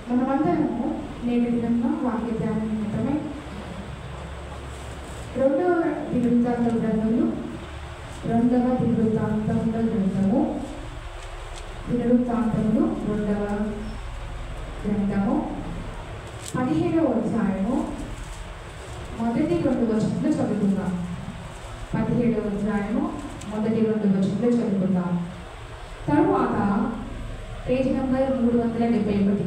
మనమందరము నేటి దినంలో వాక్య ధ్యానం నిమిత్తమై రెండవ దినవృత్తాంతముల గ్రంథము 17వ అధ్యాయము మొదటి 2 వచనాలు చదువుకుందాం. 17వ అధ్యాయము మొదటి 2 వచనాలు చదువుకుందాం. తరువాత పేజీ నంబర్ 371.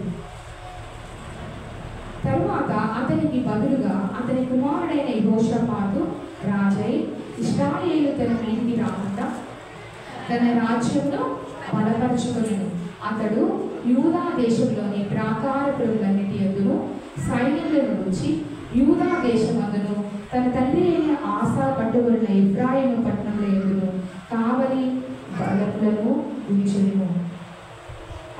తరువాత అతనికి బదులుగా అతని కుమారుడైన యెహోషాపాతు రాజై ఇశ్రాయేలు తన మీదికి రాకుండా తన రాజ్యంలో బలపరచుకొనెను. అతడు యూదా దేశంలోని ప్రాకారపురములన్నిటి యందును సైన్యములను ఉంచి యూదా దేశమందును తన తండ్రి అయిన ఆసా పట్టుబడిన ఎఫ్రాయిము పట్టణంలో యందును కావలి బలములను ఉంచెను.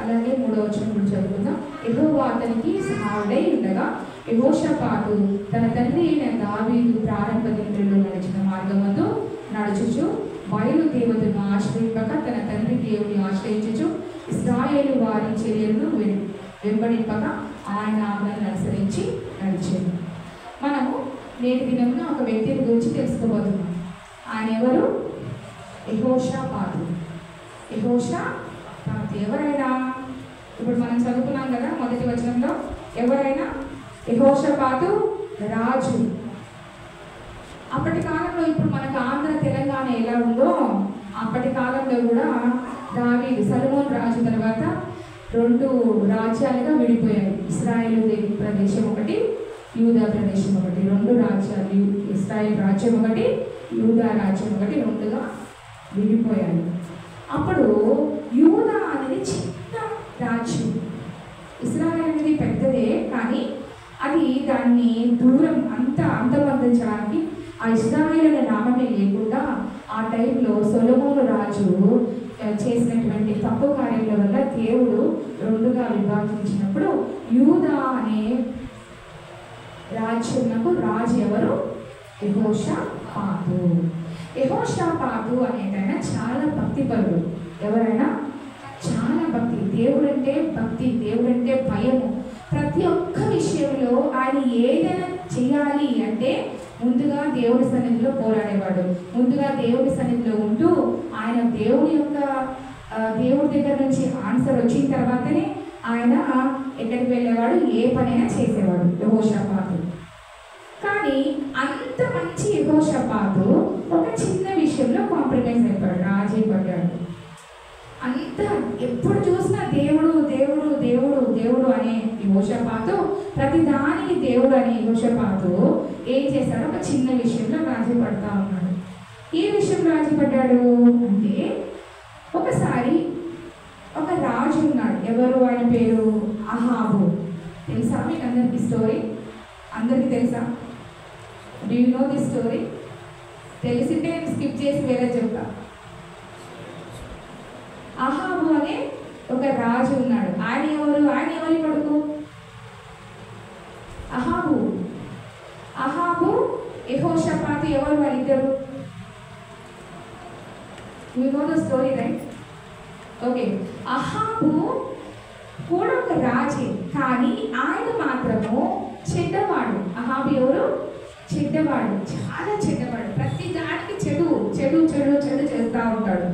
అలాగే 3వ వచనం కూడా చదువుకుందాం. యెహోవా అతనికి సహాయుడై ఉండగా యెహోషాపాతు తన తండ్రి అయిన దావీదు ప్రారంభ దినములలో నడిచిన మార్గమందు నడుచుచు బయలు దేవతను ఆశ్రయింపక తన తండ్రి దేవుని ఆశ్రయించుచు ఇశ్రాయేలు వారి చర్యలను వెంబడింపక ఆయన ఆజ్ఞలను అనుసరించి నడిచాడు. మనము నేటి దినంలో ఒక వ్యక్తిని గురించి తెలుసుకోబోతున్నాం. ఆయన ఎవరు? యెహోషాపాతు. యెహోషాపాతు ఎవరైనా? ఇప్పుడు మనం చదువుకున్నాం కదా మొదటి వచనంలో. ఎవరైనా? యెహోషాపాతు రాజు. అప్పటి కాలంలో ఇప్పుడు మనకు ఆంధ్ర తెలంగాణ ఎలా ఉందో అప్పటి కాలంలో కూడా దావీదు సొలొమోను రాజు తర్వాత 2 రాజ్యాలుగా విడిపోయాయి. ఇశ్రాయేలు ప్రదేశం ఒకటి, యూదా ప్రదేశం ఒకటి. 2 రాజ్యాలు, ఇశ్రాయేల్ రాజ్యం ఒకటి, యూదా రాజ్యం ఒకటి, 2గా విడిపోయాయి. అప్పుడు యూదా అనేది చిన్న రాజ్యం, ఇశ్రాయేల్ అనేది పెద్దదే. కానీ అది దాన్ని దూరం అంతమందించడానికి ఆ ఇశ్రాయేల్ అనే నామమే లేకుండా ఆ టైంలో సొలొమోను రాజు చేసినటువంటి తప్పు కార్యాల వల్ల దేవుడు 2గా విభజించినప్పుడు యూదా అనే రాజ్యంకు రాజు ఎవరు? యెహోషాపాతు. యెహోషాపాతు అనేటైనా చాలా భక్తిపరుడు. ఎవరైనా చాలా భక్తి. దేవుడంటే భక్తి, దేవుడంటే భయము. ప్రతి ఒక్క విషయంలో ఆయన ఏదైనా చేయాలి అంటే ముందుగా దేవుడి సన్నిధిలో పోరాడేవాడు. ముందుగా దేవుడి సన్నిధిలో ఉంటూ ఆయన దేవుడి దగ్గర నుంచి ఆన్సర్ వచ్చిన తర్వాతనే ఆయన ఎక్కడికి వెళ్ళేవాడు, ఏ పనైనా చేసేవాడు యెహోషాపాతు. కానీ అంత మంచి యెహోషాపాతు ఒక చిన్న విషయంలో కాంప్రమైజ్ అయిపోయాడు, రాజీ పడ్డాడు. అంత ఎప్పుడు చూసినా దేవుడు దేవుడు దేవుడు దేవుడు అనే యెహోషాపాతు, ప్రతి దానికి దేవుడు అనే యెహోషాపాతు ఏం చేశాడు? ఒక చిన్న విషయంలో రాజీ పడతా ఉన్నాడు. ఏ విషయం రాజీ పడ్డాడు అంటే, ఒకసారి ఒక రాజు ఉన్నాడు. ఎవరు? ఆయన పేరు అహాబు. తెలుసా మీకు అందరికీ స్టోరీ? అందరికీ తెలుసా? Do you know this story? తెలిసింటే స్కిప్ చేసి వేరే చెప్తా. అహాబు అనే ఒక రాజు ఉన్నాడు. ఆయన ఎవరి కొడుకు? అహాబు యెహోషాపాతు ఎవరు? వాళ్ళిద్దరు. You know the story right? Okay. అహాబు కూడా ఒక రాజే, కానీ ఆయన మాత్రము చెడ్డవాడు. అహాబు ఎవరు? చెడ్డవాడు, చాలా చెడ్డవాడు. ప్రతి దానికి చెడు చెడు చెడు చెడు చేస్తూ ఉంటాడు.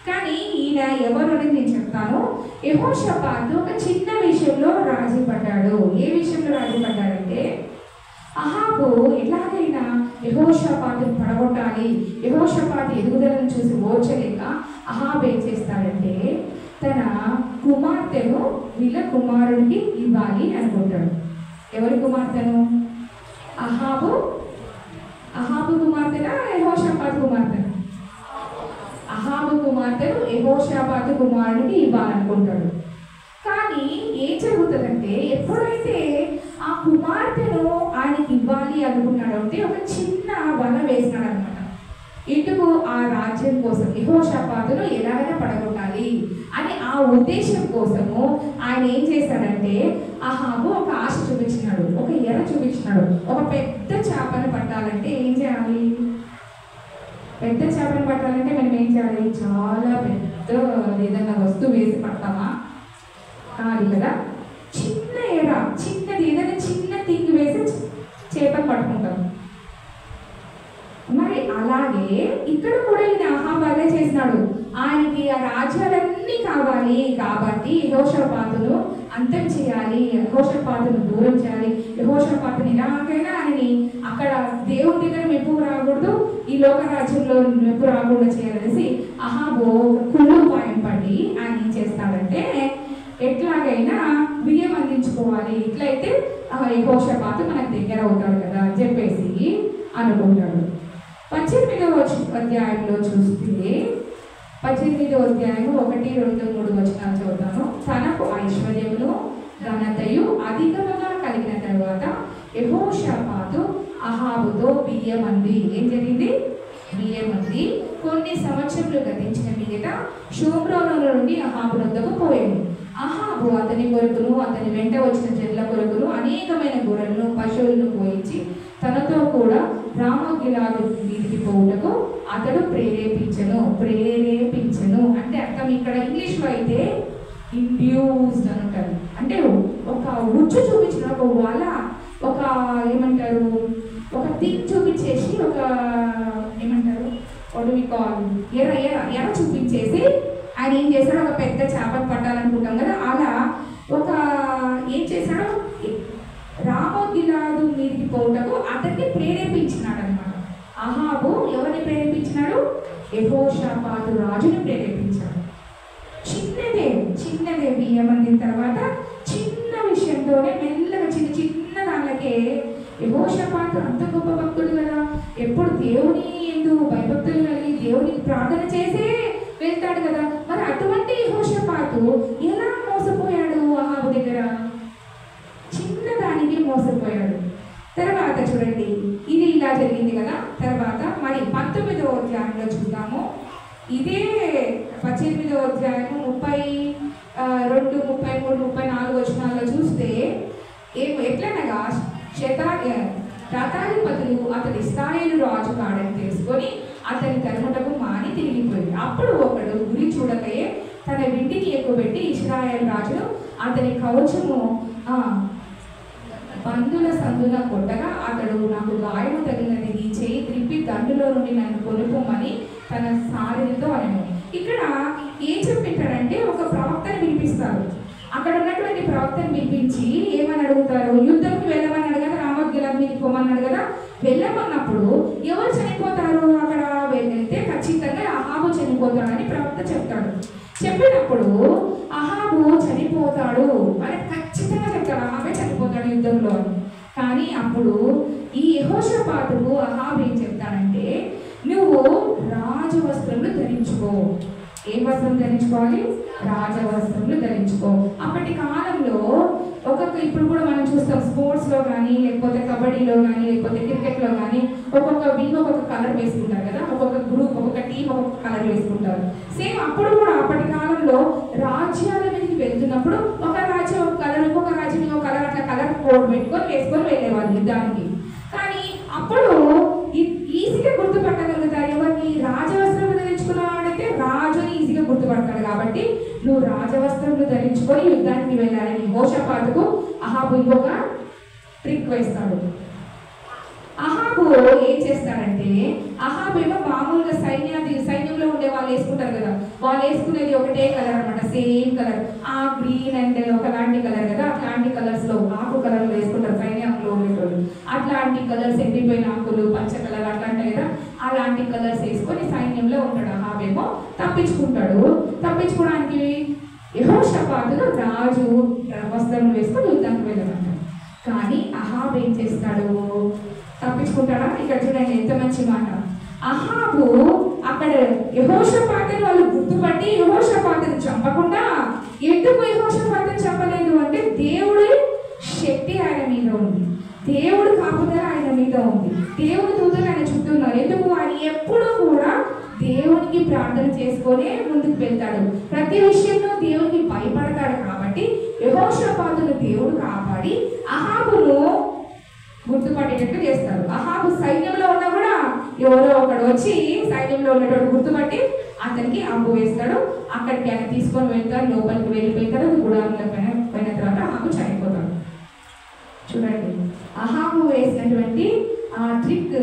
కానీ ఈయన ఎవరు అనేది నేను చెప్తాను. యెహోషాపాతు ఒక చిన్న విషయంలో రాజీ పడ్డాడు. ఏ విషయంలో రాజీ పడ్డాడంటే, అహాబు ఎలాగైనా యెహోషాపాతుని పడగొట్టాలి, యెహోషాపాతు ఎదుగుదలను చూసి ఓర్చలేక అహాబు ఏం చేస్తాడంటే తన కుమార్తెను వీళ్ళ కుమారుడికి ఇవ్వాలి అనుకుంటాడు. ఎవరి కుమార్తెను? అహాబు కుమార్తెనా యెహోషాపాతు కుమార్తెనా? అహాబు కుమార్తెను యెహోషాపాతు కుమారుడికి ఇవ్వాలనుకుంటాడు. కానీ ఏం జరుగుతుందంటే, ఎప్పుడైతే ఆ కుమార్తెను ఆయనకి ఇవ్వాలి అనుకున్నాడు అంటే ఒక చిన్న వల వేసినాడు అనమాట. ఇటుకు ఆ రాజ్యం కోసం యెహోషాపాతును ఎలాగైనా పడగొట్టాలి అని ఆ ఉద్దేశం కోసము ఆయన ఏం చేశాడంటే, అహాబు ఒక ఆశ చూపించినాడు, ఒక ఎర చూపించినాడు. ఒక పెద్ద చేపను పట్టాలంటే ఏం చేయాలి? పెద్ద చేపను పట్టాలంటే మనం ఏం చేయాలి? చాలా పెద్ద ఏదైనా వస్తువు వేసి పడతామా? కాదు కదా. చిన్న ఇక్కడ కూడా ఈయన అహాబు అదే చేసినాడు. ఆయనకి ఆ రాజ్యాలన్నీ కావాలి కాబట్టి యెహోషాపాతును అంతం చేయాలి, యెహోషాపాతును దూరం చేయాలి, యెహోషాపాతుని ఎలాగైనా ఆయనని అక్కడ దేవుడి దగ్గర మెప్పు రాకూడదు, ఈ లోక రాజ్యంలో మెప్పు రాకుండా చేయాలనేసి అహాబు కుళ్ళు పాయం పడి ఆయన ఏం చేస్తాడంటే ఎట్లాగైనా బియ్యం అందించుకోవాలి, ఇట్లయితే యెహోషాపాతు మనకు దగ్గర అవుతాడు కదా అని చెప్పేసి అనుకుంటాడు. 18వ అధ్యాయంలో చూస్తే 18వ అధ్యాయము 1, 2, 3 వచనాలు చదువుతాను. తనకు ఐశ్వర్యమును ఘనతయు అధికముగా కలిగిన తర్వాత యెహోషాపాతు అహాబుతో బియ్యం అంది. ఏం జరిగింది? బియ్యం అంది. కొన్ని సంవత్సరాలు గతించిన మీదట షోమ్రోను నుండి అహాబు వద్దకు పోయింది. అహాబు అతని కొరకును అతని వెంట వచ్చిన జనుల కొరకును అనేకమైన గొర్రెలను పశువులను పోయించి తనతో కూడా రామోగిలాదు వీధికి పోవుటకు అతడు ప్రేరేపించను అంటే అర్థం ఇక్కడ ఇంగ్లీష్లో అయితే ఇండ్యూస్డ్ అని ఉంటారు. అంటే ఒక ఉచ్చు చూపించిన ఒక వల, ఒక ఏమంటారు, ఒక థింగ్ చూపించేసి, ఒక ఏమంటారు ఎర చూపించేసి ఆయన ఏం చేశాడు, ఒక పెద్ద చేపను పట్టాలనుకుంటాం కదా, అలా ఒక ఏం చేశాడు, రామోగిలాదు మీదికి పోవుటకు అతన్ని ప్రేరేపించినాడు అనమాట. అహాబు ఎవరిని ప్రేరేపించినాడు? యెహోషాపాతు రాజుని ప్రేరేపించాడు. చిన్నదే బియ్యం అందిన తర్వాత చిన్న విషయంతోనే మెల్లగా చిన్న దానికే యెహోషాపాతు అంత గొప్ప భక్తుడు కదా, ఎప్పుడు దేవుని ఎందుకు భయభక్తులు కలిగి దేవుని ప్రార్థన చేసే వెళ్తాడు కదా, మరి అటువంటి యెహోషాపాతు ఎలా మోసపోయాడు? అహాబు దగ్గర చిన్నదానికి మోసపోయాడు. తర్వాత చూడండి, ఇది ఇలా జరిగింది కదా. తర్వాత మరి 19వ అధ్యాయంలో చూద్దాము. ఇదే 18వ అధ్యాయము 32, 33, 34 వచనాల్లో చూస్తే ఎట్లనగా రథాధిపతులు అతడు ఇశ్రాయేలు రాజు కాడని తెలుసుకొని అతని తరుముటకు మాని తిరిగిపోయింది. అప్పుడు ఒకడు గురి చూడకయే తన వింటిని ఎక్కువబెట్టి ఇశ్రాయేలు రాజును అతని కవచము బంధుల సందున కొట్టగా అతడు నాకు గాయము తగిలినది, నీ చేయి త్రిప్పి దండులో నుండి నన్ను కొనుక్కోమని తన సారథితో అనను. ఇక్కడ ఏం చెప్పింటాడంటే ఒక ప్రవక్తను పిలిపిస్తారు. అక్కడ ఉన్నటువంటి ప్రవక్తను పిలిపించి ఏమని అడుగుతారు? యుద్ధంకి వెళ్ళమని అడగదా, రామోగిలాదు మీదకి పోమన్నాడు కదా, వెళ్ళమన్నప్పుడు ఎవరు చనిపోతారు? అక్కడ వెళ్తే ఖచ్చితంగా అహాబు చనిపోతాడని ప్రవక్త చెప్తాడు. చెప్పినప్పుడు అహాబు చనిపోతాడు అని ఖచ్చితంగా చెప్తాడు, అహాబే చనిపోతాడు యుద్ధంలో. కానీ అప్పుడు ఈ యెహోషాపాతుకు అహాబు ఏం చెప్తాడంటే, నువ్వు రాజవస్త్రములు ధరించుకో. ఏ వస్త్రం ధరించుకోవాలి? రాజవస్త్రములు ధరించుకో. అప్పటి కాలంలో ఇప్పుడు కూడా మనం చూస్తాం, స్పోర్ట్స్లో కానీ లేకపోతే కబడ్డీలో కానీ లేకపోతే క్రికెట్లో కానీ ఒక్కొక్క వింగ్ ఒక్కొక్క కలర్ వేసుకుంటారు కదా, ఒక్కొక్క గ్రూప్ ఒక్కొక్క టీం ఒక్కొక్క కలర్ వేసుకుంటారు. సేమ్ అప్పుడు కూడా అప్పటి కాలంలో రాజ్యాల మీదకి వెళ్తున్నప్పుడు ఒక రాజ్యం ఒక కలర్, ఇంకొక రాజ్యం ఇంకొక కలర్, అట్లా కలర్ కోడ్ పెట్టుకొని వేసుకొని వెళ్ళేవాళ్ళు యుద్ధానికి. కానీ అప్పుడు ఈజీగా గుర్తుపట్టగలుగుతారు ఎవరిని? రాజవస్త్రములు ధరించుకున్నాడంటే రాజుని ఈజీగా గుర్తుపడతాడు. కాబట్టి నువ్వు రాజవస్త్రములు ధరించుకొని యుద్ధానికి వెళ్ళాలని యెహోషాపాతుకు అహాబు ఇంకొక ట్రిక్ వేస్తాడు. అహాబు ఏం చేస్తాడంటే, అహాబు ఏమో మామూలుగా సైన్యంలో ఉండే వాళ్ళు వేసుకుంటారు కదా, వాళ్ళు వేసుకునేది ఒకటే కలర్ అనమాట, సేమ్ కలర్. ఆ గ్రీన్ అండ్ ఒకలాంటి కలర్ కదా, అట్లాంటి కలర్స్ లో ఆకు కలర్లు వేసుకుంటారు సైన్యంలో ఉండేటోళ్ళు. అట్లాంటి కలర్స్, ఎండిపోయిన ఆకులు, పచ్చ కలర్ అట్లాంటివి కదా, అలాంటి కలర్స్ వేసుకొని సైన్యంలో ఉంటాడు. అహాబేమో తప్పించుకుంటాడు. తప్పించుకోవడానికి యెహోషాపాతును రాజు వస్త్రం వేసుకొని యుద్ధానికి వెళ్ళమంటాడు. కానీ అహాబు ఏం చేస్తాడు? తప్పించుకుంటాడా? ఇక్కడ చూడండి ఎంత మంచి మాట. అహాబు అక్కడ యెహోషాపాతును వాళ్ళు గుర్తుపట్టి యెహోషాపాతును చంపకుండా, ఎందుకు యెహోషాపాతును చంపలేదు అంటే దేవుడి శక్తి ఆయన మీద ఉంది, దేవుడు కాపుదల ఆయన మీద ఉంది, దేవుడి దూతలు ఆయన చుట్టూ ఉన్నారు. ఎందుకు? ఆయన ఎప్పుడూ కూడా దేవునికి ప్రార్థన చేసుకొనే ముందుకు వెళ్తాడు. ప్రతి విషయంలో దేవునికి భయపడతాడు. కాబట్టి యెహోషాపాతును దేవుడు కాపాడి అహాబును గుర్తుపట్టేటట్టు చేస్తారు. అహాబు సైన్యంలో ఉన్నా కూడా ఎవరో ఒకడు వచ్చి సైన్యంలో ఉన్నటువంటి గుర్తుపట్టి అతనికి అంబు వేస్తాడు. అక్కడికి ఆయన తీసుకొని వెళ్తారు. లోపలికి వెళ్ళిపోయిన తర్వాత గుడారంలో పోయిన తర్వాత అహాబు చనిపోతాడు. చూడండి, అహాబు వేసినటువంటి ఆ ట్రిక్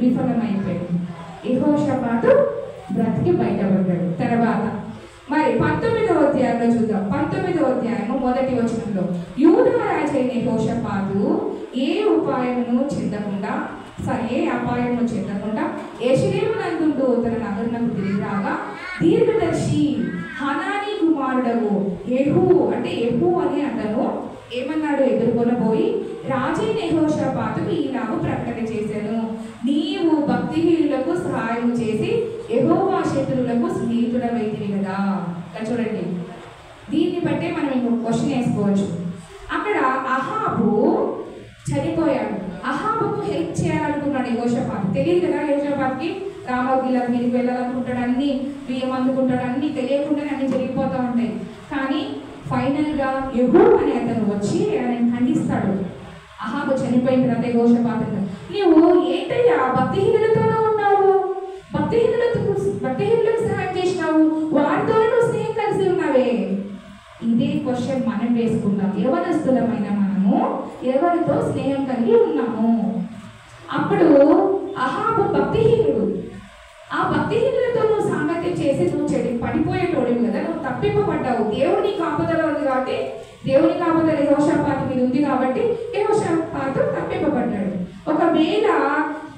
విఫలమైపోయింది. యెహోషాపాతు బ్రతికి బయటపడ్డాడు. తర్వాత మరి 19వ అధ్యాయంలో చూద్దాం. 19వ అధ్యాయము 1వ వచనంలో, యూదా రాజైన యెహోషాపాతు ఏ అపాయమును చెందకుండా యెరూషలేము నందుండు తన నగరునకు తిరిగి రాగా, దీర్ఘదర్శి హనానీ కుమారుడగు యెహూ అనే అతను ఏమన్నాడు? ఎదుర్కొనబోయి రాజైన యెహోషాపాతుకు ఈలాగు ప్రకటన చేశాను, నీవు భక్తిహీనులకు సహాయం చేసి యెహోవా శత్రువులకు స్నేహితుడవైతివి కదా. చూడండి, దీన్ని బట్టే మనం ఇంకొక క్వశ్చన్ వేసుకోవచ్చు. అక్కడ అహాబు చనిపోయాడు. అహాబుకు హెల్ప్ చేయాలనుకున్నాడు యెహోషాపాతు. తెలియదు కదా యెహోషాపాతుకి, రామోగిల మీదకి వెళ్ళాలనుకుంటాడు, అన్ని బియ్యం అందుకుంటాడు, అన్ని తెలియకుండానే అన్ని జరిగిపోతూ ఉంటాయి. కానీ ఫైనల్గా యెహూ అనే అతను వచ్చి ఆయన ఖండిస్తాడు. అహాబు చనిపోయిన తర్వాత యెహోషాపాతు, నీవు ఏంటయ్యా భక్తిహీనులతోనూ ఉన్నావు, భక్తిహీనులకు సహాయం చేసినావు, వారితోనే నువ్వు స్నేహం కలిసి ఉన్నావే. ఇదే క్వశ్చన్ మనం వేసుకుందాం. యవనస్తులమైన మనము ఎవరితో స్నేహం కలిగి ఉన్నాము? అప్పుడు అహాబు భక్తిహీనుడు. ఆ భక్తిహీనులతో నువ్వు సాంగత్యం చేసి నువ్వు పడిపోయేటోడివి కదా, నువ్వు తప్పింపబడ్డావు. దేవుని కాపుదల ఉంది కాబట్టి, దేవుని కాపుదల యెహోషాపాతు మీద ఉంది కాబట్టి యెహోషాపాతు తప్పింపబడ్డాడు. ఒకవేళ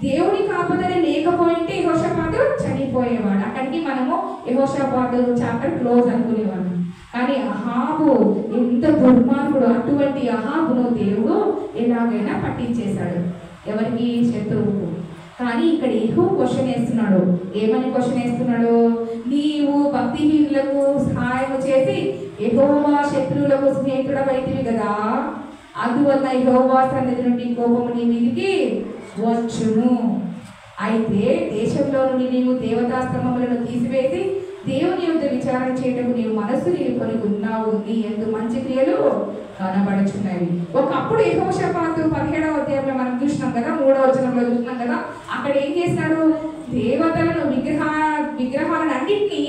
దేవుని కాపుదల లేకపోయింటే యెహోషాపాతు చనిపోయేవాడు. అక్కడికి మనము యెహోషాపాతు చాప్టర్ క్లోజ్ అనుకునేవాడు. కానీ అహాబు ఎంత దుర్మార్గుడు! అటువంటి అహాబును దేవుడు ఎలాగైనా పట్టించేశాడు. ఎవరికి? శత్రువుకు. కానీ ఇక్కడ యెహూ క్వశ్చన్ వేస్తున్నాడు. ఏమని క్వశ్చన్ వేస్తున్నాడు? నీవు భక్తిహీనులకు సహాయం చేసి యెహోవా శత్రువులకు స్నేహితుడవైతివి కదా, అందువల్ల యెహోవా సన్నిధి నుండి కోపము నీ మీదికి వచ్చును. అయితే దేశంలో నుండి నీవు దేవతా స్తంభములను తీసివేసి దేవుని యొద్ద విచారణ చేయటకు నీవు మనస్సు నిలుపుకొని ఉన్నావు, నీ యందు మంచి క్రియలు కనబడుచున్నవి. ఒకప్పుడు యెహోషాపాతు 17వ అధ్యాయంలో మనం చూసినాం కదా, 3వ వచనంలో చూసినాం కదా, అక్కడ ఏం చేసినాడు? దేవతలను విగ్రహాలను అన్నింటినీ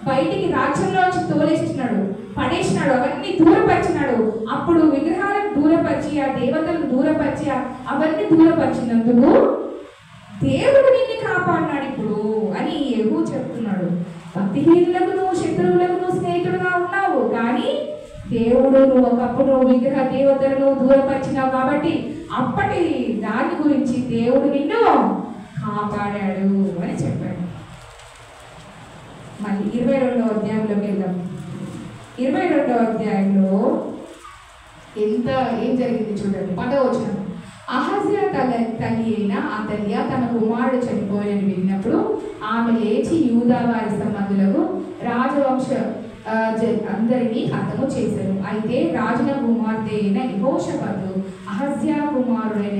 బయటికి రాజ్యంలోంచి తోలేసినాడు, పడేసినాడు, అవన్నీ దూరపరిచినాడు. అప్పుడు విగ్రహాలను దూరపరిచి, ఆ దేవతలను దూరపరిచి, అవన్నీ దూరపరిచినందుకు దేవుడు నిన్ను కాపాడినాడు ఇప్పుడు అని యెహూ చెప్తున్నాడు. భక్తిహీనులకు నువ్వు శత్రువులకు నువ్వు స్నేహితుడుగా ఉన్నావు, కానీ దేవుడు నువ్వు ఒకప్పుడు విగ్రహ దేవతలను దూరపరిచినావు కాబట్టి అప్పటి దాని గురించి దేవుడు నిన్ను కాపాడాడు అని చెప్పాడు. మళ్ళీ 22వ అధ్యాయంలోకి వెళ్దాం. 22వ అధ్యాయంలో ఏం జరిగింది చూడండి. 10వ వచనం, అహజ్యా తల్లి అయిన అతల్యా తన కుమారుడు చనిపోయాడని విన్నప్పుడు ఆమె లేచి యూదా వారి సంబంధులకు రాజవంశ అందరినీ హతము చేశారు. అయితే రాజుల కుమార్తె అయిన యెహోషాపాతు అహజ్యా కుమారుడైన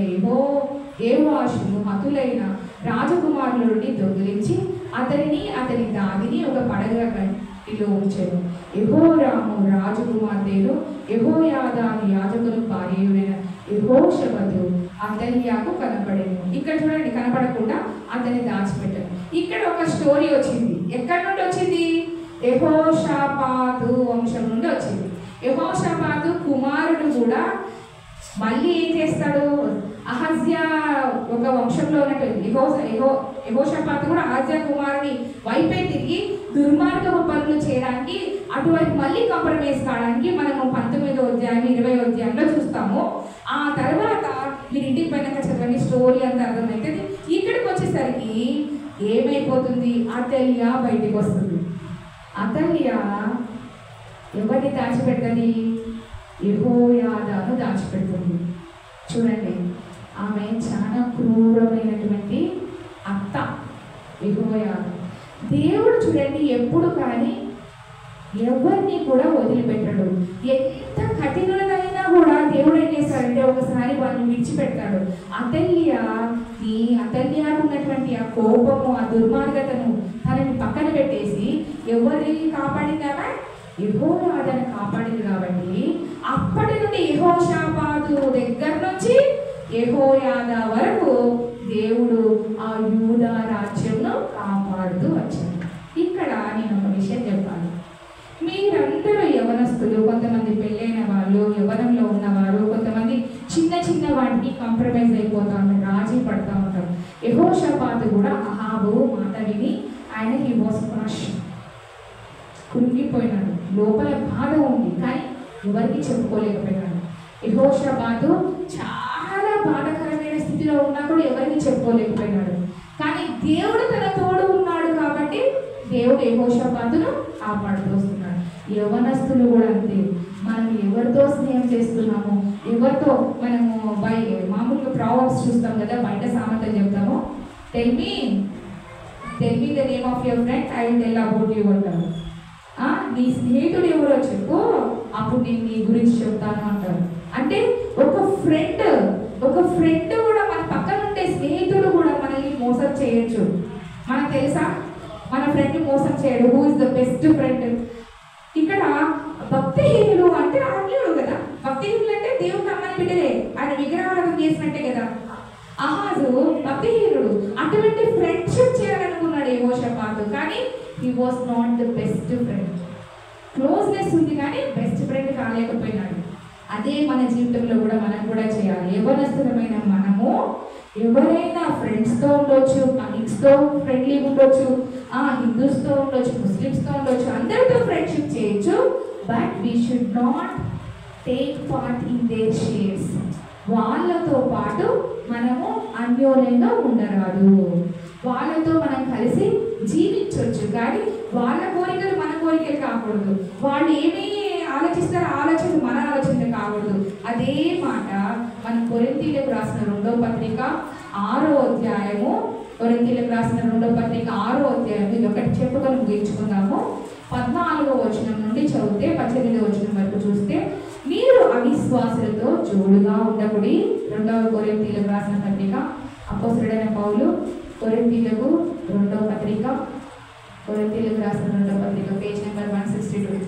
యోవాషును హతులైన రాజకుమారుల నుండి దొంగిలించి అతని దాదిని ఒక పడగ గంటిలో ఉంచారు. యెహోరాము రాజకుమార్తెను యెహోయాదాను యాజకుని భార్యయుడైన యెహోషాపాతు అతల్యాకు కనపడేను. ఇక్కడ చూడండి, కనపడకుండా అతన్ని దాచిపెట్టాను. ఇక్కడ ఒక స్టోరీ వచ్చింది. ఎక్కడి నుండి వచ్చింది? యెహోషాపాతు వంశం నుండి వచ్చింది. యెహోషాపాతు కుమారుడు కూడా మళ్ళీ ఏం చేస్తాడు? అహజ్యా ఒక వంశంలో ఉన్నటువంటి యెహోషాపాతు కూడా అహజ్యా కుమారుని వైపే తిరిగి దుర్మార్గపు పనులు చేయడానికి, అటువైపు మళ్ళీ కాంప్రమైజ్ కావడానికి మనము 19వ అధ్యాయం 20వ అధ్యాయంలో చూస్తాము. ఆ తర్వాత మీరు ఇంటికి పోయినాక చదవండి, స్టోరీ అంతా అర్థమవుతుంది. ఇక్కడికి వచ్చేసరికి ఏమైపోతుంది? అతల్యా బయటికి వస్తుంది. అతల్యా ఎవరిని దాచిపెడుతుంది? యెహోయాదాను దాచిపెడుతుంది. చూడండి, ఆమె చాలా క్రూరమైనటువంటి అత్త యెహోయాదా. దేవుడు చూడండి ఎప్పుడు కానీ ఎవరిని కూడా వదిలిపెట్టాడు. ఎంత కఠినమైనా కూడా దేవుడు ఏం చేస్తాడంటే ఒకసారి వాళ్ళని విడిచిపెడతాడు. అతల్యాకు ఉన్నటువంటి ఆ కోపము, ఆ దుర్మార్గతను తనని పక్కన పెట్టేసి ఎవరిని కాపాడిందామా? యెహోయాదాను కాపాడింది. కాబట్టి అప్పటి నుండి యెహోషాపాతు దగ్గర నుంచి యెహోయాదా వరకు దేవుడు ఆ యూదా రాజ్యంను కాపాడుతూ వచ్చాడు. ఇక్కడ నేను ఒక విషయం చెప్పాలి. మీరందరూ యవనస్తులు, కొంతమంది పెళ్ళైన వాళ్ళు, యవనంలో ఉన్నవారు, కొంతమంది చిన్న చిన్న వాటికి కాంప్రమైజ్ అయిపోతూ ఉంటారు, రాజీ పడుతూ ఉంటారు. యెహోషాపాతు కూడా అహాబు మాట విని ఆయన హీ వాస్ క్రష్, కృంగిపోయినాడు. లోపల బాధ ఉంది కానీ ఎవరికి చెప్పుకోలేకపోయినాడు. యెహోషాపాతు చాలా బాధాకరమైన స్థితిలో ఉన్నా కూడా ఎవరికి చెప్పుకోలేకపోయినాడు. కానీ దేవుడు తన తోడు ఉన్నాడు కాబట్టి దేవుడు యెహోషాపాతును కాపాడుతూ వస్తున్నాడు. యవనస్తులు కూడా అంతే. మనం ఎవరితో స్నేహం చేస్తున్నాము, ఎవరితో మనము మామూలుగా ప్రావర్బ్స్ చూస్తాం కదా, బయట సామెతలు చెప్తాము. Tell me the name of your friend, I will tell about you అంటారు. నీ స్నేహితుడు ఎవరో చెప్పు, అప్పుడు నేను నీ గురించి చెప్తాను అంటారు. అంటే ఒక ఫ్రెండ్ కూడా మన పక్కన ఉండే స్నేహితుడు కూడా మనల్ని మోసం చేయొచ్చు. మనకు తెలుసా మన ఫ్రెండ్ మోసం చేయడు. Who is the best friend? ఇక్కడ భక్తిహీనులు అంటే అన్యుడు కదా. భక్తిహీనులు అంటే దేవుడు నమ్మని బిడ్డలే, ఆయన విగ్రహారాధన చేసినట్టే కదా. అహాజు భక్తిహీనుడు, అటువంటి ఫ్రెండ్షిప్ చేయాలనుకున్నాడు యెహోషాపాతు, కానీ he was not the best friend. Closeness ఉంది కానీ బెస్ట్ ఫ్రెండ్ కాలేకపోయినాడు. అదే మన జీవితంలో కూడా మనం కూడా చేయాలి. యవ్వనస్తులమైన మనము ఎవరైనా ఫ్రెండ్స్తో ఉండొచ్చు, కలీగ్స్తో ఫ్రెండ్లీ ఉండొచ్చు, హిందూస్తో ఉండొచ్చు, ముస్లిమ్స్తో ఉండొచ్చు, అందరితో ఫ్రెండ్షిప్ చేయొచ్చు. But we should not take part in there shares. వాళ్ళతో పాటు మనము అన్యోన్యంగా ఉండరాదు. వాళ్ళతో మనం కలిసి జీవించవచ్చు కానీ వాళ్ళ కోరికలు మన కోరికలు కాకూడదు. వాళ్ళు ఏమి ఆలోచిస్తారో ఆలోచనలు మన ఆలోచనలు కాకూడదు. అదే మాట మనం కొరింథీయులకు రాసిన 2వ పత్రిక 6వ అధ్యాయము, కొరింథీయులకు రాసిన 2వ పత్రిక 6వ అధ్యాయం, ఇది ఒకటి చెప్పుకొని ముగించుకుందాము. 14వ వచనం నుండి చదివితే 18వ వచనం వరకు చూస్తే, మీరు అవిశ్వాసులతో జోడుగా ఉండకుడి. 2వ కొరింథీయులకు రాసిన పత్రిక, అపోస్తలుడైన పౌలు కొరింథీయులకు 2వ పత్రిక, కొరింథీయులకు రాసిన 2వ పత్రిక, పేజ్ నెంబర్ 162,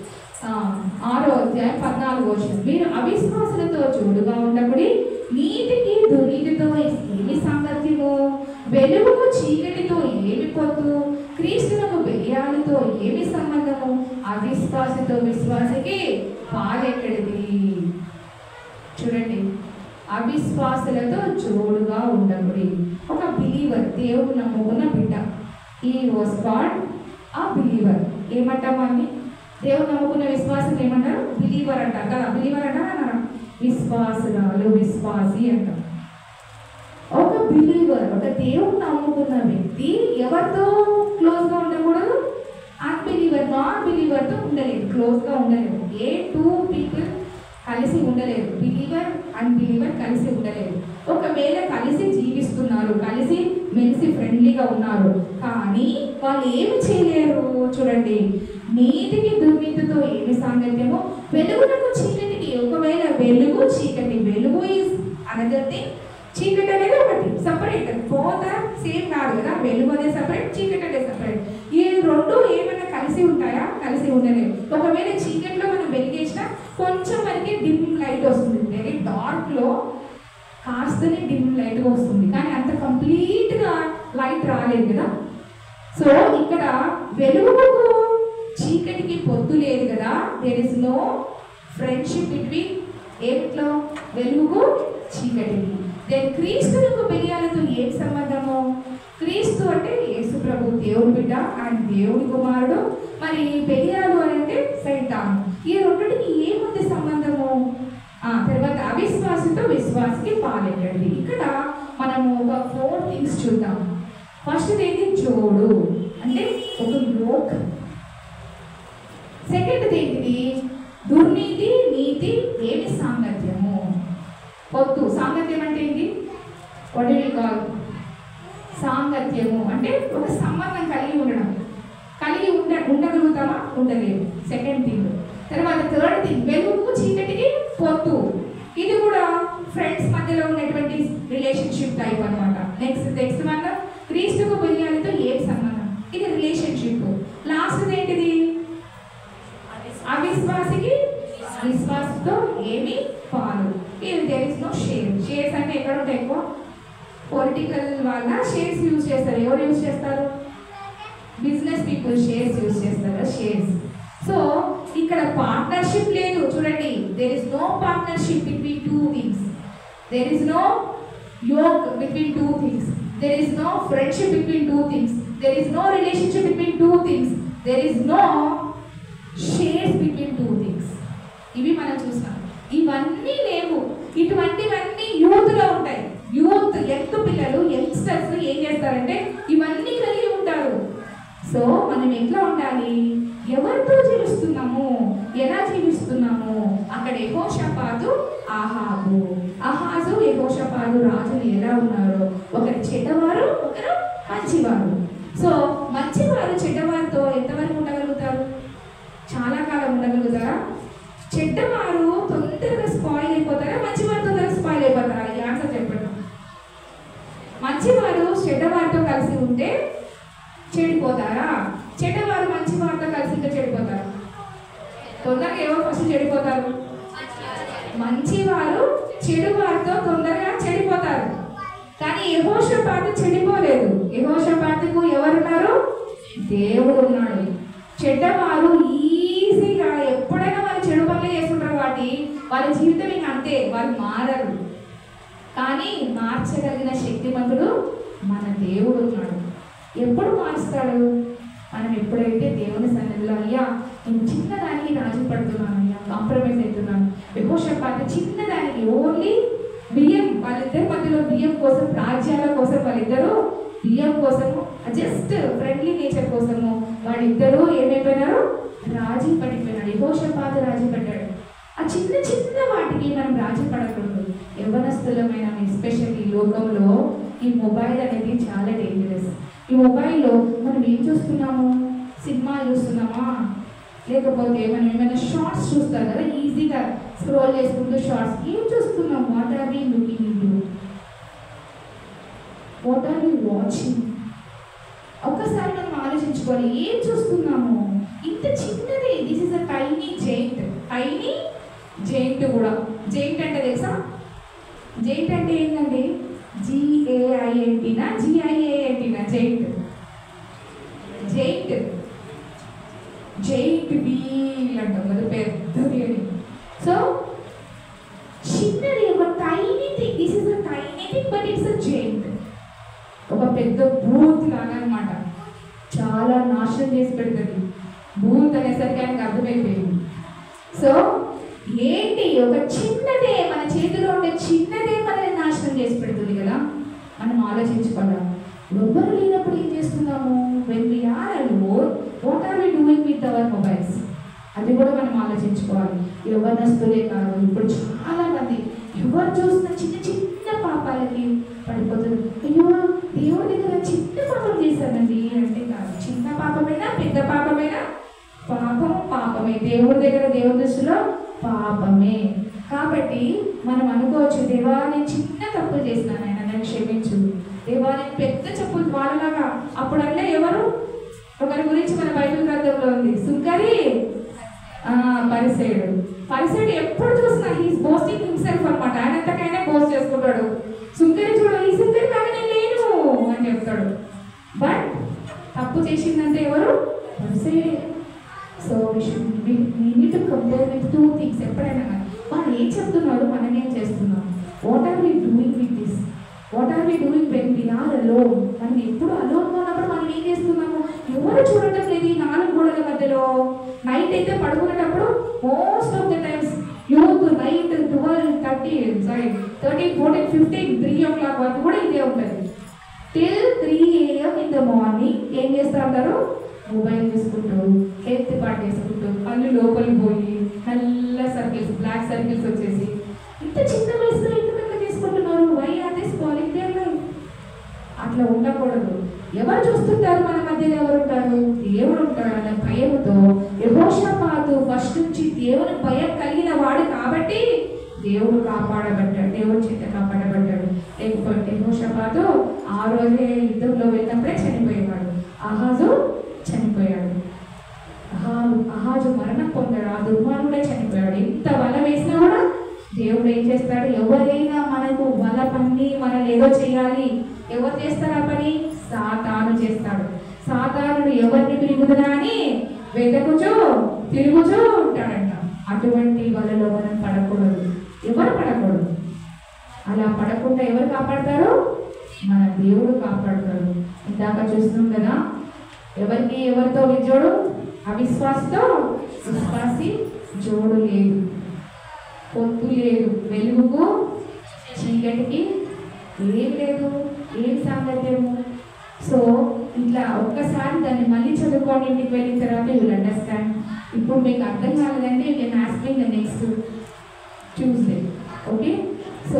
6వ అధ్యాయం 14వ వచనం. మీరు అవిశ్వాసులతో జోడుగా ఉండకుడి. నీతికి దుర్నీతితో ఏమి సాంగత్యము? వెలుగుకు చీకటితో ఏమి పొత్తు? క్రీస్తునకు బెలియాలతో ఏమి సంబంధము? అవిశ్వాసతో విశ్వాసకి పాలెక్కడిది? చూడండి, అవిశ్వాసులతో జోడుగా ఉండకుడి. ఒక బిలీవర్, దేవుడు నమ్ముకున్న బిడ్డ, ఈ వాస్ గాడ్ ఆ బిలీవర్. ఏమంటాము అని? దేవుడు నమ్ముకున్న విశ్వాసం ఏమంటారు? బిలీవర్ అంటారు కదా. బిలీవర్ అంటారా? విశ్వాసురాలు, విశ్వాసి అంటారు. ఒక బిలీవర్, ఒక దేవుడు నమ్ముకున్న వ్యక్తి ఎవరితో క్లోజ్గా ఉండకూడదు? అన్బిలీవర్, నాన్ బిలీవర్తో ఉండలేదు, క్లోజ్గా ఉండలేదు. ఏ టూ పీపుల్ కలిసి ఉండలేదు. బిలీవర్ అన్బిలీవర్ కలిసి ఉండలేదు. ఒకవేళ కలిసి జీవిస్తున్నారు, కలిసి మెలిసి ఫ్రెండ్లీగా ఉన్నారు, కానీ వాళ్ళు ఏమి చేయలేరు. చూడండి, నీతికి దుర్నీతితో ఏమి సాంగత్యమో? వెలుగునకు చీకటికి. ఒకవేళ వెలుగు చీకటి, వెలుగు ఈజ్ అనదర్ థింగ్, చీకటి అనేది ఒకటి సపరేట్. బోత్ సేమ్ కాదు కదా. వెలుగు అనేది సపరేట్, చీకటి అనేది సపరేట్. ఈ రెండు ఏమైనా కలిసి ఉంటాయా? కలిసి ఉండలేవు. ఒకవేళ చీకటిలో మనం వెలిగేసినా కొంచెం మనకి డిమ్ లైట్ వస్తుంది. వెరీ డార్క్లో కాస్తనే డిమ్ లైట్గా వస్తుంది, కానీ అంత కంప్లీట్గా లైట్ రాలేదు కదా. సో ఇక్కడ వెలుగుకు చీకటికి పొత్తు లేదు కదా. There is no friendship between ఏమిట్లో? వెలుగుకు చీకటికి. దెన్ క్రీస్తునకు బెలియాలతో ఏం సంబంధము? క్రీస్తు అంటే యేసు ప్రభు, దేవుడి బిడ్డ, ఆయన దేవుడి కుమారుడు. మరి బెలియాలు అని అంటే సైతాను. ఈ రెండింటికి ఏముంది సంబంధము? తర్వాత అవిశ్వాసంతో విశ్వాసకి పాలెక్కడిది. ఇక్కడ మనము ఒక 4 థింగ్స్ చూద్దాం. ఫస్ట్ ఏంటి? జోడు అంటే ఒక యోక్. సెకండ్ ఏంటిది? దుర్నీతి, నీతి ఏమి సాంగత్యము? పొత్తు. సాంగత్యం అంటే ఏంటి? What do we call? సాంగత్యము అంటే ఒక సంబంధం కలిగి ఉండడం. ఉండగలుగుతామా? ఉండలేదు. Second thing. తర్వాత థర్డ్ థింగ్, వెలుగుకు చీకటికి పొత్తు. ఇది కూడా ఫ్రెండ్స్ మధ్యలో ఉన్నటువంటి రిలేషన్షిప్ టైప్ అనమాట. నెక్స్ట్ వన్, క్రీస్తుకు బెలియాలతో ఏం సంబంధం? ఇది రిలేషన్షిప్. లాస్ట్ ఏంటిది? అవిశ్వాసికి విశ్వాసంతో ఏమి పాలు. ఇది there is no share. Shares అంటే ఎక్కడ ఉంటాయి? ఎక్కువ పొలిటికల్ వాళ్ళ షేర్స్ యూజ్ చేస్తారు. ఎవరు యూజ్ చేస్తారు? బిజినెస్ పీపుల్ షేర్స్ యూజ్ చేస్తారు. షేర్స్. సో ఇక్కడ పార్ట్నర్షిప్ లేదు. చూడండి, there is no partnership between 2 things. There is no yoke between 2 things. there is no friendship between two things, there is no relationship between two things, there is no shares between two things. ఇవి మనం చూస్తాం. ఇవన్నీ లేవు. ఇటువంటివన్నీ యూత్లో ఉంటాయి. Youth young పిల్లలు youngsters ఏం చేస్తారంటే ఇవన్నీ కలిగి ఉంటారు. సో మనం ఎట్లా ఉండాలి? ఎవరితో జీవిస్తున్నాము, ఎలా జీవిస్తున్నాము? అక్కడ యెహోషాపాతు, ఆహాజు. యెహోషాపాతు రాజులు ఎలా ఉన్నారు? ఒకరు చెడ్డవారు, ఒకరు మంచివారు. సో మంచివారు చెడ్డవారితో ఎంతవరకు ఉండగలుగుతారు? చాలా కాలం ఉండగలుగుతారా? చెడ్డవారు తొందరగా స్పాయిల్ అయిపోతారా? మంచివారు తొందరగా స్పాయిల్ అయిపోతారా? ఈ ఆన్సర్ చెప్పండి. మంచివారు చెడ్డవారితో కలిసి ఉంటే చెడిపోతారా? చెడ్డవారు మంచివారితో కలిసి ఉంటే చెడిపోతారా? తొందరగా ఎవరు ఫస్ట్ చెడిపోతారు? మంచివారు చెడువారితో తొందరగా చెడిపోతారు. కానీ యెహోషాపాతు చెడిపోలేదు. యెహోషాపాతుకు ఎవరున్నారు? దేవుడు ఉన్నాడు. చెడ్డవారు ఈజీగా ఎప్పుడైనా వాళ్ళు చెడు పనులు చేసుకుంటారు కాబట్టి వాళ్ళ జీవితం ఇంకా అంతే, వాళ్ళు మారరు. కానీ మార్చగలిగిన శక్తిమంతుడు మన దేవుడు ఉన్నాడు. ఎప్పుడు మారుస్తాడు? మనం ఎప్పుడైతే దేవుని సన్నిధిలో అయ్యా నేను చిన్నదానికి రాజీ పడుతున్నాను, అయ్యా కాంప్రమైజ్ అవుతున్నాను. యెహోషాపాతు చిన్నదానికి ఓన్లీ బియ్యం, వాళ్ళిద్దరి మధ్యలో బియ్యం కోసం, రాజ్యాల కోసం వాళ్ళిద్దరూ బియ్యం కోసము, జస్ట్ ఫ్రెండ్లీ నేచర్ కోసము వాళ్ళిద్దరూ ఏమైపోయినారు? రాజీ పడిపోయినాడు. యెహోషాపాతు రాజీ పడ్డాడు. ఆ చిన్న చిన్న వాటికి మనం రాజీ పడకూడదు. యవ్వనస్తులమైన ఎస్పెషల్లీ లోకంలో ఈ మొబైల్ అనేది చాలా డేంజరస్. ఈ మొబైల్లో మనం ఏం చూస్తున్నాము? సినిమాలు చూస్తున్నామా? లేకపోతే మనం ఏమైనా షార్ట్స్ చూస్తాం కదా, ఈజీగా స్క్రోల్ చేసుకుంటూ షార్ట్స్ ఏం చూస్తున్నాం? What are we looking into? What are we watching? ఒక్కసారి మనం ఆలోచించుకోవాలి, ఏం చూస్తున్నాము? ఇంత చిన్నది. This is a tiny giant. Tiny giant కూడా. జైంట్ అంటే తెలుసా? జైంట్ అంటే ఏంటండి? GAINTనా GIANTనా? జైంట్. జైంట్ జైంట్ వీల్ అంటాం కదా, పెద్దది అని. సో చిన్నది, ఒక tiny thing. This is a tiny thing but it's a giant. ఒక పెద్ద బూత్ లాగా అనమాట. చాలా నాశనం చేసి పెడుతుంది. బూత్ అనేసరికి ఆయనకు అర్థమైపోయింది. సో ఏంటి? ఒక చిన్నదే, మన చేతిలో ఉండే చిన్నదే మనల్ని నాశనం చేసి పెడుతుంది కదా. మనం ఆలోచించుకోవాలి, ఎవరు లేనప్పుడు ఏం చేస్తున్నాము? when we are alone, what are we doing with our mobiles? అది కూడా మనం ఆలోచించుకోవాలి. యవ్వనస్తులే కాదు, ఇప్పుడు చాలా మంది ఎవరు చూసిన చిన్న చిన్న పాపాలకి పడిపోతుంది. అయ్యో దేవుడి దగ్గర చిన్న పాపం చేశానండి అంటే కాదు. చిన్న పాపమైనా పెద్ద పాపమైనా పాపం పాపమే. దేవుడి దగ్గర, దేవుడి దృష్టిలో పాపమే. కాబట్టి మనం అనుకోవచ్చు, దేవా నేను చిన్న తప్పు చేసినాను, ఆయన నన్ను క్షమించు. దేవా నేను పెద్ద చెప్పులు వాళ్ళలాగా. అప్పుడు అంటే ఎవరు? ఒకరి గురించి మన బైబిల్ గ్రంథంలో ఉంది, సుంకరి పరిసేయుడు. పరిసేయుడు ఎప్పుడు చూసినా హీస్ బోస్టింగ్ హిమ్సెల్ఫ్ అనమాట. ఆయన ఎంతకైనా బోస్ట్ చేసుకుంటాడు. సుంకరి చూడ, ఈ సుంకరి కానీ నేను లేను అని చెప్తాడు. బట్ తప్పు చేసిందంటే ఎవరు? పరిసేయుడే. So we need to compare with two things. ఎప్పుడైనా వాళ్ళు ఏం చెప్తున్నారు, మనం ఏం చేస్తున్నాం? What are we doing with this? What are we doing when we are alone? మనం ఎప్పుడు అలోన్గా ఉన్నప్పుడు మనం ఏం చేస్తున్నాము? ఎవరు చూడటం లేదు ఈ నాలుగు గోడల మధ్యలో. నైట్ అయితే పడుకునేటప్పుడు most of the times youth night 12, 13, 14, 15, 3 o'clock వరకు కూడా ఇదే ఉంటుంది. Till 3 AM in the morning ఏం చేస్తూ ఉంటారు? మొబైల్ తీసుకుంటూ, హెల్త్ పార్ట్ చేసుకుంటూ, కళ్ళు లోపలికి పోయి నల్ల సర్కిల్స్, బ్లాక్ సర్కిల్స్ వచ్చేసి ఇంత చిన్న వయసులో ఎందుకు తీసుకుంటున్నారు? Why are they spoiling their life? అట్లా ఉండకూడదు. ఎవరు చూస్తుంటారు మన మధ్యలో? ఎవరు ఉంటారు? దేవుడు ఉంటాడు అనే భయంతో. యెహోషాపాతు ఫస్ట్ నుంచి దేవుని భయం కలిగిన వాడు కాబట్టి దేవుడు కాపాడబడ్డాడు, దేవుడి చేత కాపాడబడ్డాడు. లేకపోతే యెహోషాపాతు ఆ రోజే యుద్ధంలో వెళ్ళినప్పుడే చనిపోయేవాడు. ఆహాజు చనిపోయాడు. ఆహాజు మరణం పొందాడు. ఆ దుర్మార్గుడే చనిపోయాడు. ఎంత వల వేసినా కూడా దేవుడు ఏం చేస్తాడు? ఎవరైనా మనకు వల పని, మనల్ని ఏదో చేయాలి, ఎవరు చేస్తారు ఆ పని? సాతాను చేస్తాడు. సాతానుడు ఎవరిని పిలుగుదురా అని వెతకుచూ తిరుగుచూ ఉంటాడంట. అటువంటి వలలో మనం పడకూడదు. ఎవరు పడకూడదు. అలా పడకుండా ఎవరు కాపాడతారు? మన దేవుడు కాపాడుతాడు. ఇందాక చూస్తున్నాం కదా, ఎవరితో జోడు? అవిశ్వాసతో విశ్వాసి జోడు లేదు, పొత్తు లేదు, వెలుగుకు చీకటికి ఏం లేదు, ఏం సాంగత్యము. సో ఇట్లా ఒక్కసారి దాన్ని మళ్ళీ చదువుకోండి, ఇంటికి వెళ్ళిన తర్వాత యూ విల్ అండర్స్టాండ్. ఇప్పుడు మీకు అర్థం కాలేదంటే you can ask me the next Tuesday. Okay, so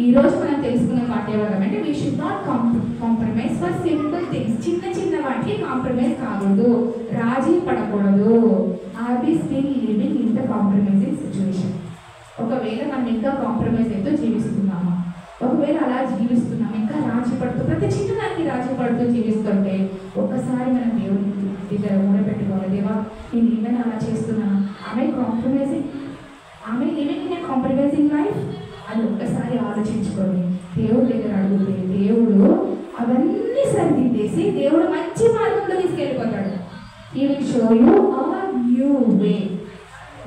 ఈరోజు మనం తెలుసుకున్న పాఠ్యభాగం అంటే we should not compromise for simple things. చిన్న చిన్న వాటికి కాంప్రమైజ్ కాకూడదు, రాజీ పడకూడదు. Are we still living in the compromising situation? ఒకవేళ మనం ఇంకా కాంప్రమైజ్ అయితే జీవిస్తున్నామా? ఒకవేళ అలా జీవిస్తున్నాం, ఇంకా రాజీ పడుతూ ప్రతి చిన్నదానికి రాజీ పడుతూ జీవిస్తుంటే ఒక్కసారి మనం దేవుని దగ్గర మూడపెట్టుకోవాలి. దేవా, నేను ఏమైనా అలా చేస్తున్నాను, ఆమె కాంప్రమైజింగ్, ఆమె living in a compromising life అని ఒక్కసారి ఆలోచించుకొని దేవుడి దగ్గర అడిగితే దేవుడు అవన్నీ సరిదిద్దేసి దేవుడు మంచి మార్గంలో తీసుకెళ్ళిపోతాడు. He will show you a new way.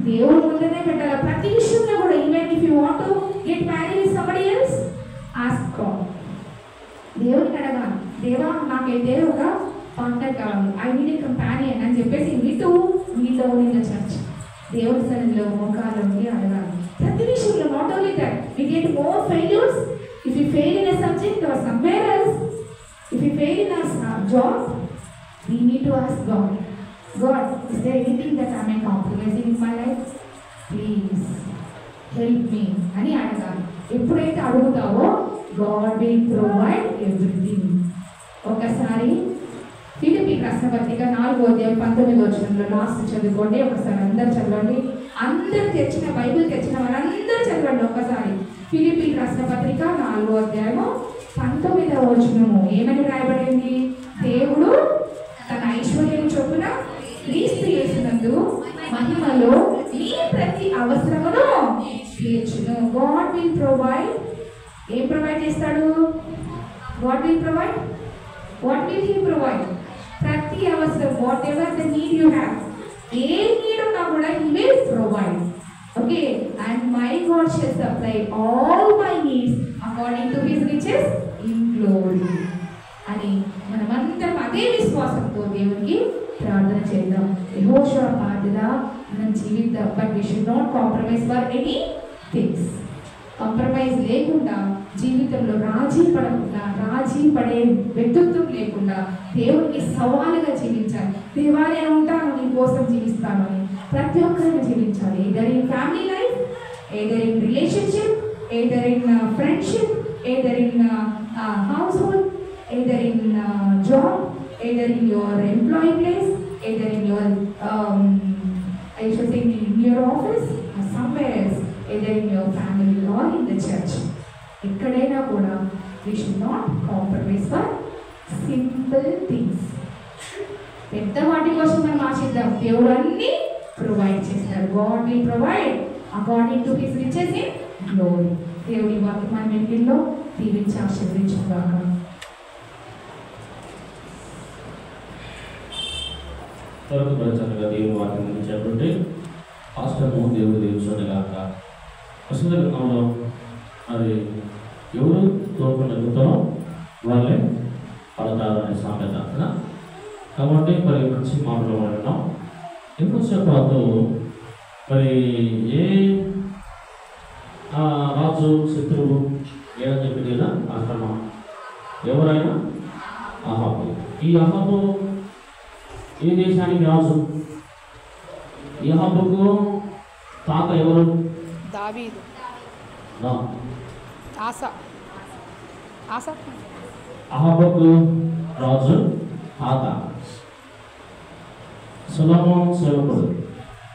దేవుడు ముందనే పెట్టాలి ప్రతి విషయంలో కూడా. Even if you want to get married with somebody else, ask God. దేవుడిని అడగాలి, దేవా నాకైతే ఒక పార్ట్నర్ కావాలి, ఐ నీడ్ ఏ కంపానియన్ అని చెప్పేసి మీతో ఇన్ ద చర్చ్ దేవుడి సన్నిధిలో మోకాళ్ళకి అడగాలి ప్రతి విషయంలో. Not only that, we get more failures if you fail in a subject or somewhere else. If you fail in a job, we need to ask God, is there anything that I am compromising in my life? Please help me అని అడగాలి. ఎప్పుడైతే అడుగుతావో God will provide everything. ఒకసారి ఫిలిప్పీ రాసిన పత్రిక 4:19 last చదువుకోండి. ఒకసారి అందరు చదవండి. అందరు తెచ్చిన బైబిల్ తెచ్చిన వారందరూ చదవండి ఒకసారి. ఫిలిప్పీ రాసిన పత్రిక 4:19 ఏమని రాయబడింది? దేవుడు తన ఐశ్వర్యం చొప్పున క్రీస్తు యేసునందు మహిమలో నీ ప్రతి అవసరమును తీర్చును. God will provide. ఏం ప్రొవైడ్ చేస్తాడు? God will provide. What will he provide? ప్రతి అవసరం, whatever the need you have, ఏ నీడ్ ఉన్నా కూడా he will provide. Okay, and my God shall supply all my needs according to his riches in glory అని మనమందరం అదే విశ్వాసంతో దేవునికి ప్రార్థన చేద్దాం. యెహోషువ పాటలా మనం జీవిద్దాం. But we should not compromise for any things. Compromise లేకుండా జీవితంలో రాజీ పడే వ్యక్తిత్వం లేకుండా దేవునికి సవాలుగా జీవించాలి. దేవా నేను ఉంటాను, నీ కోసం జీవిస్తాను అని ప్రతి ఒక్కరిని జీవించాలి. Either in family life, either in relationship, either in friendship, either in house hold, either in job, either in your employee place, either in your I should say in your office or somewhere else, either in your family or in the church. ekkadaina kuda we should not compromise for simple things. పెద్ద వాటి కోసం మనం ఆశిద్దాం, దేవుడు అన్ని provide చేస్తారు. God will provide according to his riches in glory. దేవుడి వాక్యం మన వెలుగులో దీవించి ఆశీర్వదించుగాక. తరకు ప్రచారంగా దేవుని వాక్యం చెప్పండి. పాస్టర్ను దేవుడు దేవుని కాక వసంత కాలంలో అది ఎవరు తోడుకున్న గుర్తనో వాళ్ళే పడతారు అనే సామెత కదా. కాబట్టి మరి మంచి మాటలు మాట్లాడినాం. ఎక్కువసేపు మరి ఏ రాజు శత్రువు ఏదని చెప్పింది కదా ఆశ్రమ ఎవరైనా అహాబు. ఈ అహాబు ఏ దేశానికి రాజు? ఈ అహాబుకు తాత ఎవరు? దావీదు. అహాబుకు రాజు తాత సొలొమోను సేవకుడు.